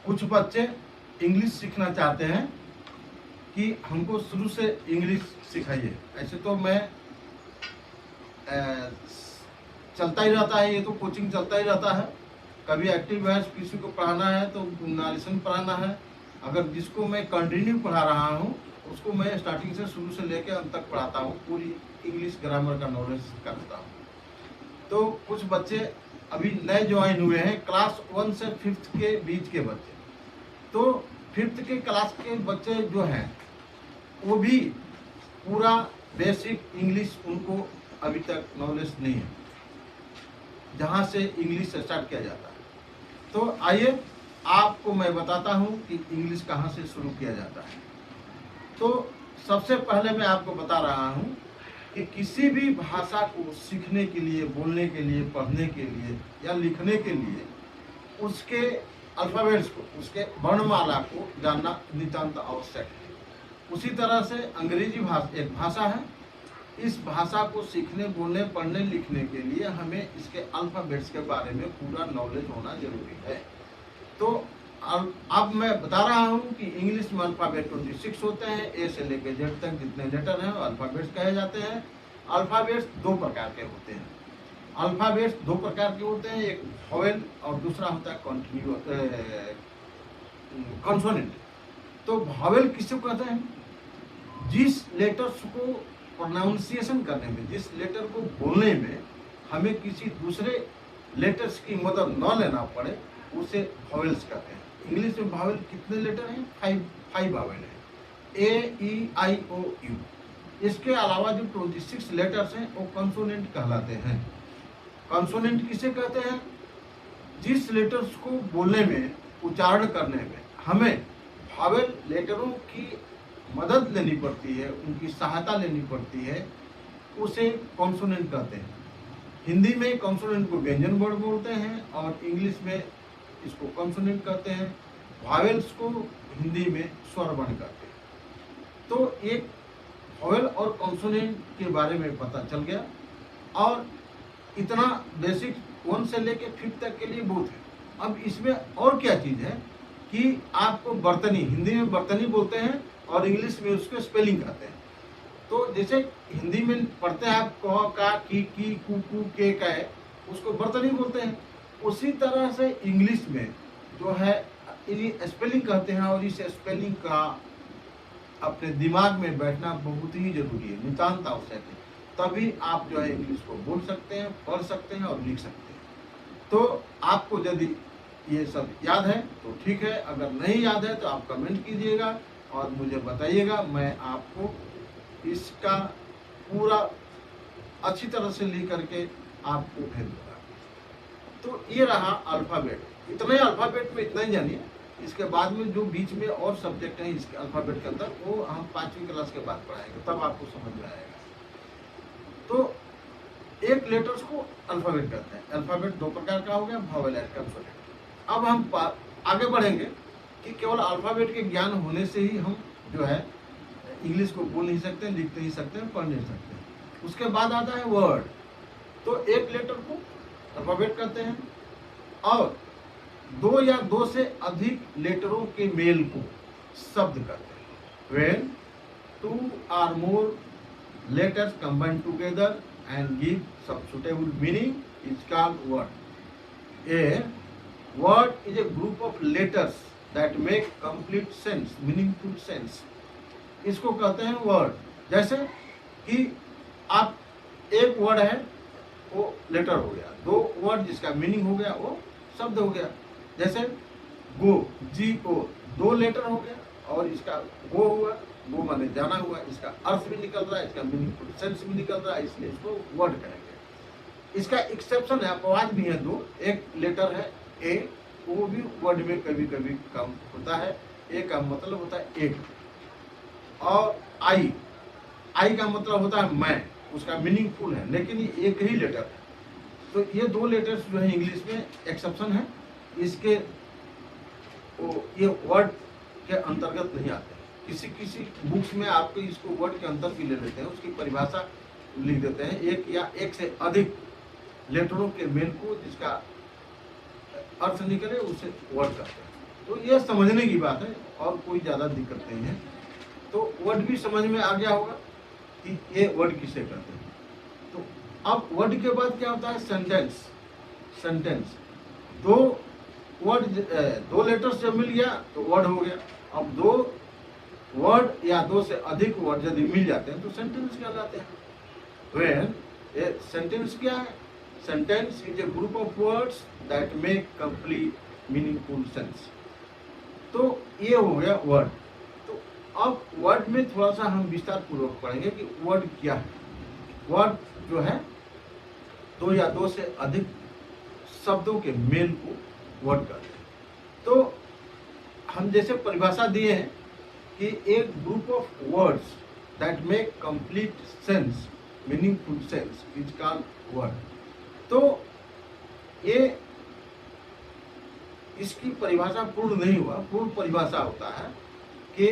कुछ बच्चे इंग्लिश सीखना चाहते हैं कि हमको शुरू से इंग्लिश सिखाइए। ऐसे तो मैं चलता ही रहता है, ये तो कोचिंग चलता ही रहता है। कभी एक्टिव है, किसी को पढ़ाना है तो नारेशन पढ़ाना है। अगर जिसको मैं कंटिन्यू पढ़ा रहा हूँ उसको मैं स्टार्टिंग से शुरू से लेकर अंत तक पढ़ाता हूँ, पूरी इंग्लिश ग्रामर का नॉलेज करता हूँ। तो कुछ बच्चे अभी नए ज्वाइन हुए हैं, क्लास 1 से 5th के बीच के बच्चे। तो 5th के क्लास के बच्चे जो हैं वो भी पूरा बेसिक इंग्लिश उनको अभी तक नॉलेज नहीं है, जहाँ से इंग्लिश स्टार्ट किया जाता है। तो आइए आपको मैं बताता हूँ कि इंग्लिश कहाँ से शुरू किया जाता है। तो सबसे पहले मैं आपको बता रहा हूँ कि किसी भी भाषा को सीखने के लिए, बोलने के लिए, पढ़ने के लिए या लिखने के लिए उसके अल्फ़ाबेट्स को, उसके वर्णमाला को जानना नितांत आवश्यक है। उसी तरह से अंग्रेजी भाषा एक भाषा है। इस भाषा को सीखने, बोलने, पढ़ने, लिखने के लिए हमें इसके अल्फ़ाबेट्स के बारे में पूरा नॉलेज होना जरूरी है। तो अब मैं बता रहा हूँ कि इंग्लिश में अल्फ़ाबेट 26 होते हैं। ए से लेकर जेड तक जितने लेटर हैं वो अल्फ़ाबेट्स कहे जाते हैं। अल्फ़ाबेट्स दो प्रकार के होते हैं। अल्फ़ाबेट्स दो प्रकार के होते हैं, एक वोवेल और दूसरा होता है कॉन्सोनेंट। तो वोवेल किसको कहते हैं? जिस लेटर्स को प्रोनाउंसिएशन करने में, जिस लेटर को बोलने में हमें किसी दूसरे लेटर्स की मदद न लेना पड़े, उसे वोवेल्स कहते हैं। इंग्लिश में वोवेल कितने लेटर हैं? 5 वोवेल हैं, ए, ई, आई, ओ, यू। इसके अलावा जो 26 लेटर्स हैं वो कंसोनेंट कहलाते हैं। कंसोनेंट किसे कहते हैं? जिस लेटर्स को बोलने में, उच्चारण करने में हमें वोवेल लेटरों की मदद लेनी पड़ती है, उनकी सहायता लेनी पड़ती है, उसे कॉन्सोनेंट कहते हैं। हिंदी में कॉन्सोनेंट को व्यंजन वर्ण बोलते हैं और इंग्लिश में इसको कॉन्सोनेंट कहते हैं। वोवेल्स को हिंदी में स्वर वर्ण कहते हैं। तो एक वोवेल और कॉन्सोनेंट के बारे में पता चल गया, और इतना बेसिक 1 से लेकर 5th तक के लिए बहुत है। अब इसमें और क्या चीज़ है कि आपको बर्तनी, हिंदी में बर्तनी बोलते हैं और इंग्लिश में उसके स्पेलिंग कहते हैं। तो जैसे हिंदी में पढ़ते हैं आप क, का, की, कु, के, कै, उसको बर्तनी बोलते हैं। उसी तरह से इंग्लिश में जो है इन्हीं स्पेलिंग कहते हैं, और इस स्पेलिंग का अपने दिमाग में बैठना बहुत ही जरूरी है, नितांत आवश्यक है। तभी आप जो है इंग्लिश को बोल सकते हैं, पढ़ सकते हैं और लिख सकते हैं। तो आपको यदि ये सब याद है तो ठीक है, अगर नहीं याद है तो आप कमेंट कीजिएगा और मुझे बताइएगा, मैं आपको इसका पूरा अच्छी तरह से लिख करके आपको भेज दूँगा। तो ये रहा अल्फ़ाबेट। इतने अल्फ़ाबेट में इतना ही जानिए। इसके बाद में जो बीच में और सब्जेक्ट हैं इसके अल्फ़ाबेट के अंदर, वो हम 5वीं क्लास के बाद पढ़ाएंगे, तब आपको समझ में आएगा। तो एक लेटर्स को अल्फ़ाबेट कहते हैं। अल्फ़ाबेट दो प्रकार का हो गया, वोवेल और कॉन्सोनेंट। अब हम आगे बढ़ेंगे कि केवल अल्फ़ाबेट के ज्ञान होने से ही हम जो है इंग्लिश को बोल नहीं सकते, लिख नहीं सकते, पढ़ नहीं सकते। उसके बाद आता है वर्ड। तो एक लेटर को अल्फ़ाबेट कहते हैं, और 2 या 2 से अधिक लेटरों के मेल को शब्द कहते हैं। When 2 or more letters combine together and give some suitable meaning is called word. A word is a group of letters that make complete sense, meaningful sense. इसको कहते हैं वर्ड। जैसे कि आप एक वर्ड है वो लेटर हो गया, 2 वर्ड जिसका मीनिंग हो गया वो शब्द हो गया। जैसे गो, GO, 2 लेटर हो गया और इसका गो हुआ, गो माने जाना हुआ, इसका अर्थ भी निकल रहा है, इसका मीनिंगफुल सेंस भी निकल रहा है, इसलिए इसको वर्ड कहेंगे। इसका एक्सेप्शन है, अपवाद भी है 2। एक लेटर है ए, वो भी वर्ड में कभी कभी कम होता है। ए का मतलब होता है एक, और आई का मतलब होता है मैं, उसका मीनिंगफुल है, लेकिन ये एक ही लेटर है। तो ये 2 लेटर्स जो है इंग्लिश में एक्सेप्शन है, इसके ये वर्ड के अंतर्गत नहीं आते। किसी बुक्स में आपको इसको वर्ड के अंतर भी ले लेते हैं, उसकी परिभाषा लिख देते हैं, एक या एक से अधिक लेटरों के मेल को जिसका अर्थ निकले उसे वर्ड कहते हैं। तो ये समझने की बात है और कोई ज़्यादा दिक्कत नहीं है। तो वर्ड भी समझ में आ गया होगा कि ये वर्ड किसे कहते हैं। तो अब वर्ड के बाद क्या होता है, सेंटेंस। सेंटेंस दो वर्ड, दो लेटर्स जब मिल गया तो वर्ड हो गया। अब दो वर्ड या दो से अधिक वर्ड यदि मिल जाते हैं तो सेंटेंस कहलाते हैं। When a sentence क्या है, sentence is a group of words that make complete meaningful sense. तो ये हो गया वर्ड। तो अब वर्ड में थोड़ा सा हम विस्तार पूर्वक पढ़ेंगे कि वर्ड क्या है। वर्ड जो है दो या दो से अधिक शब्दों के मेल को वर्ड कहते हैं। तो हम जैसे परिभाषा दिए हैं कि एक group of words that make complete sense, meaningful sense is called word. तो ये इसकी परिभाषा पूर्ण नहीं हुआ। पूर्ण परिभाषा होता है कि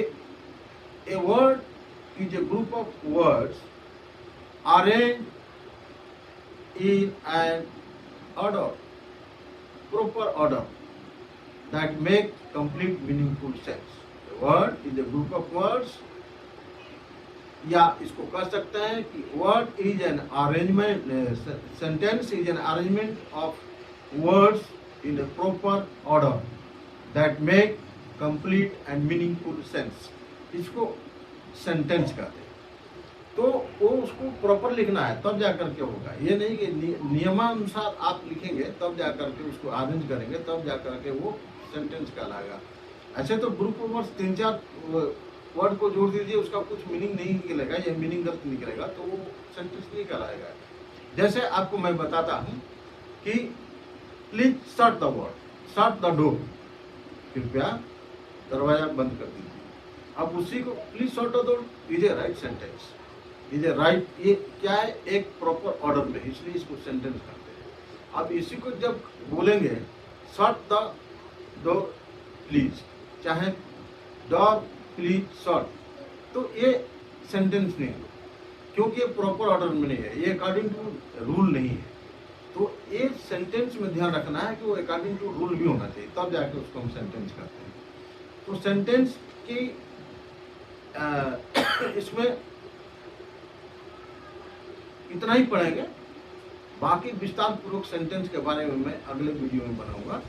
a word is a group of words arranged in an order, proper order that make complete meaningful sense. The word is a group of words, या इसको कह सकते हैं कि word is an arrangement, sentence is an arrangement of words in a proper order that make complete and meaningful sense. इसको sentence कहते हैं। तो वो उसको प्रॉपर लिखना है तब जा करके होगा। ये नहीं कि नियमानुसार आप लिखेंगे तब जा करके उसको अरेंज करेंगे तब जा करके वो सेंटेंस कहलाएगा। ऐसे तो ग्रुप ऑफ वर्ड्स 3-4 वर्ड को जोड़ दीजिए, उसका कुछ मीनिंग नहीं निकलेगा या मीनिंग गलत निकलेगा तो वो सेंटेंस नहीं कहलाएगा। जैसे आपको मैं बताता हूँ कि please shut the word, shut the door, कृपया दरवाजा बंद कर दीजिए। अब उसी को please shut the door is a right sentence, is a right. ये क्या है, एक प्रॉपर ऑर्डर में, इसलिए इसको सेंटेंस कहते हैं। अब इसी को जब बोलेंगे शट द डोर प्लीज, चाहे डोर प्लीज शट, तो ये सेंटेंस नहीं है क्योंकि ये प्रॉपर ऑर्डर में नहीं है, ये अकॉर्डिंग टू रूल नहीं है। तो ये सेंटेंस में ध्यान रखना है कि वो अकॉर्डिंग टू रूल भी होना चाहिए तब जाके उसको हम सेंटेंस कहते हैं। तो सेंटेंस की इसमें इतना ही पढ़ेंगे, बाकी विस्तार पूर्वक सेंटेंस के बारे में मैं अगले वीडियो में बनाऊंगा।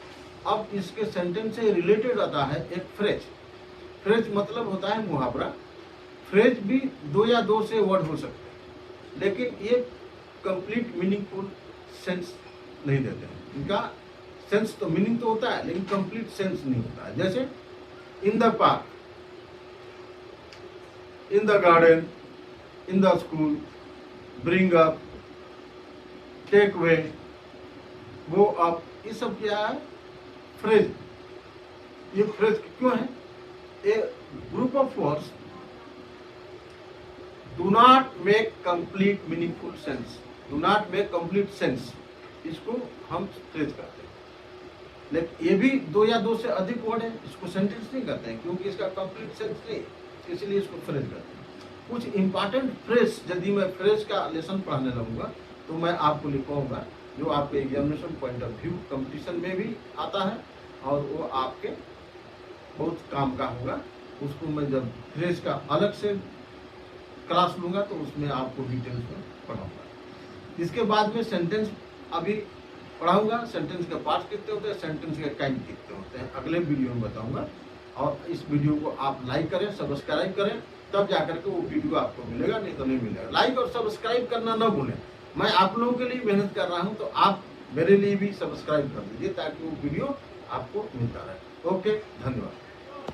अब इसके सेंटेंस से रिलेटेड आता है एक फ्रेज। फ्रेज मतलब होता है मुहावरा। फ्रेज भी दो या दो से वर्ड हो सकते हैं, लेकिन ये कंप्लीट मीनिंगफुल सेंस नहीं देते हैं। इनका सेंस तो मीनिंग तो होता है लेकिन कंप्लीट सेंस नहीं होता है। जैसे in the park, in the garden, in the school, bring up, take away, go up, ये सब क्या है, फ्रेज। ये फ्रेज क्यों है? A group of words do not make complete meaningful sense, do not make complete sense, इसको हम phrase कहते हैं। लेकिन ये भी दो या दो से अधिक वर्ड है, इसको सेंटेंस नहीं कहते हैं क्योंकि इसका कंप्लीट सेंस नहीं, इसलिए इसको फ्रेज कहते हैं। कुछ इंपॉर्टेंट फ्रेज, यदि मैं फ्रेज का लेसन पढ़ाने लगूंगा तो मैं आपको लिखवाऊंगा जो आपके examination point of view competition में भी आता है और वो आपके बहुत काम का होगा। उसको मैं जब फ्रेज का अलग से क्लास लूंगा तो उसमें आपको डिटेल्स में पढ़ाऊंगा। इसके बाद में सेंटेंस अभी पढ़ाऊंगा। सेंटेंस के पार्ट्स कितने होते हैं, सेंटेंस के काइंड कितने होते हैं, अगले वीडियो में बताऊंगा। और इस वीडियो को आप लाइक करें, सब्सक्राइब करें, तब जाकर के वो वीडियो आपको मिलेगा, नहीं तो नहीं मिलेगा। लाइक और सब्सक्राइब करना न भूलें। मैं आप लोगों के लिए मेहनत कर रहा हूं तो आप मेरे लिए भी सब्सक्राइब कर दीजिए ताकि वो वीडियो आपको मिलता रहे। ओके, धन्यवाद।